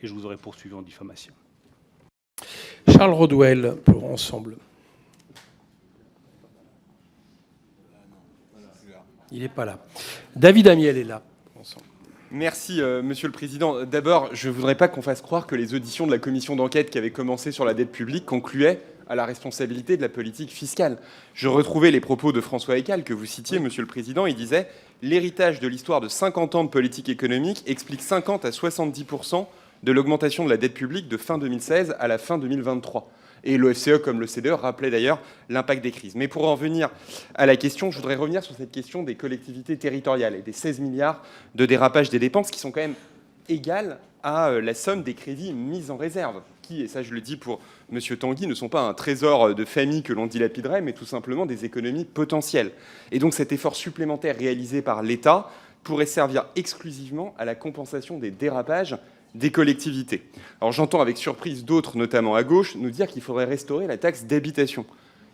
et je vous aurais poursuivi en diffamation. Charles Rodwell, pour Ensemble. Il n'est pas là. David Amiel est là. Ensemble. Merci, Monsieur le Président. D'abord, je ne voudrais pas qu'on fasse croire que les auditions de la commission d'enquête qui avait commencé sur la dette publique concluaient à la responsabilité de la politique fiscale. Je retrouvais les propos de François Heckel, que vous citiez, Monsieur le Président. Il disait « L'héritage de l'histoire de 50 ans de politique économique explique 50 à 70% de l'augmentation de la dette publique de fin 2016 à la fin 2023 ». Et l'OFCE, comme le CDE, rappelait d'ailleurs l'impact des crises. Mais pour en venir à la question, je voudrais revenir sur cette question des collectivités territoriales et des 16 milliards de dérapage des dépenses qui sont quand même égales à la somme des crédits mis en réserve, qui, et ça je le dis pour M. Tanguy, ne sont pas un trésor de famille que l'on dilapiderait, mais tout simplement des économies potentielles. Et donc cet effort supplémentaire réalisé par l'État pourrait servir exclusivement à la compensation des dérapages des collectivités. Alors j'entends avec surprise d'autres, notamment à gauche, nous dire qu'il faudrait restaurer la taxe d'habitation,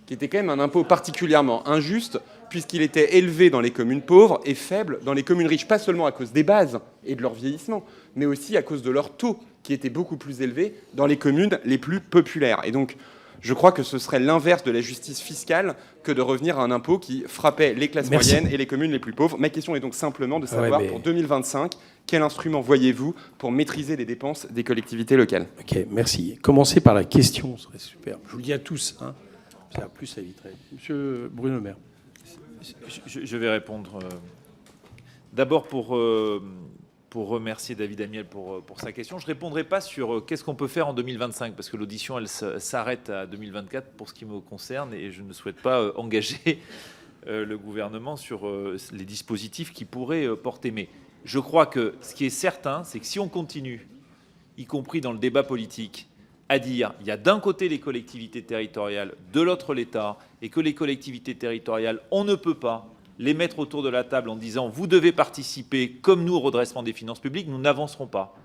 qui était quand même un impôt particulièrement injuste, puisqu'il était élevé dans les communes pauvres et faible dans les communes riches, pas seulement à cause des bases et de leur vieillissement, mais aussi à cause de leur taux, qui était beaucoup plus élevé dans les communes les plus populaires. Et donc, je crois que ce serait l'inverse de la justice fiscale que de revenir à un impôt qui frappait les classes moyennes et les communes les plus pauvres. Ma question est donc simplement de savoir, pour 2025, quel instrument voyez-vous pour maîtriser les dépenses des collectivités locales? Ok, merci. Commencez par la question, ce serait super. Je vous le dis à tous, hein. Ça, plus, ça éviterait. Monsieur Bruno Le Maire. Je vais répondre. D'abord, pour remercier David Amiel pour sa question. Je ne répondrai pas sur qu'est-ce qu'on peut faire en 2025, parce que l'audition, elle s'arrête à 2024 pour ce qui me concerne, et je ne souhaite pas engager le gouvernement sur les dispositifs qui pourraient porter. Mais je crois que ce qui est certain, c'est que si on continue, y compris dans le débat politique, à dire il y a d'un côté les collectivités territoriales, de l'autre l'État, et que les collectivités territoriales, on ne peut pas les mettre autour de la table en disant « vous devez participer comme nous au redressement des finances publiques », nous n'avancerons pas.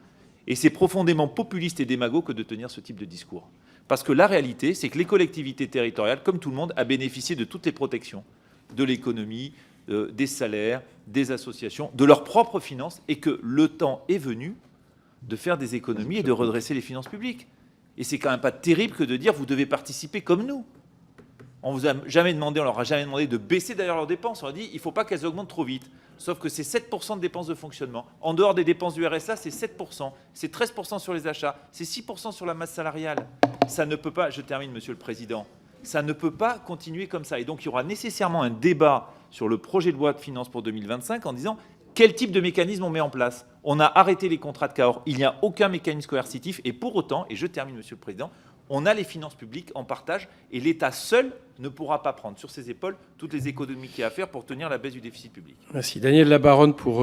Et c'est profondément populiste et démago que de tenir ce type de discours. Parce que la réalité, c'est que les collectivités territoriales, comme tout le monde, a bénéficié de toutes les protections, de l'économie, des salaires, des associations, de leurs propres finances, et que le temps est venu de faire des économies et de redresser les finances publiques. Et c'est quand même pas terrible que de dire « vous devez participer comme nous ». On vous a jamais demandé, on leur a jamais demandé de baisser d'ailleurs leurs dépenses. On a dit il ne faut pas qu'elles augmentent trop vite. Sauf que c'est 7% de dépenses de fonctionnement. En dehors des dépenses du RSA, c'est 7%. C'est 13% sur les achats. C'est 6% sur la masse salariale. Ça ne peut pas, je termine Monsieur le Président, ça ne peut pas continuer comme ça. Et donc il y aura nécessairement un débat sur le projet de loi de finances pour 2025 en disant quel type de mécanisme on met en place. On a arrêté les contrats de Cahors. Il n'y a aucun mécanisme coercitif. Et pour autant, et je termine Monsieur le Président, on a les finances publiques en partage et l'État seul ne pourra pas prendre sur ses épaules toutes les économies qu'il y a à faire pour tenir la baisse du déficit public. Merci. Daniel Labaronne pour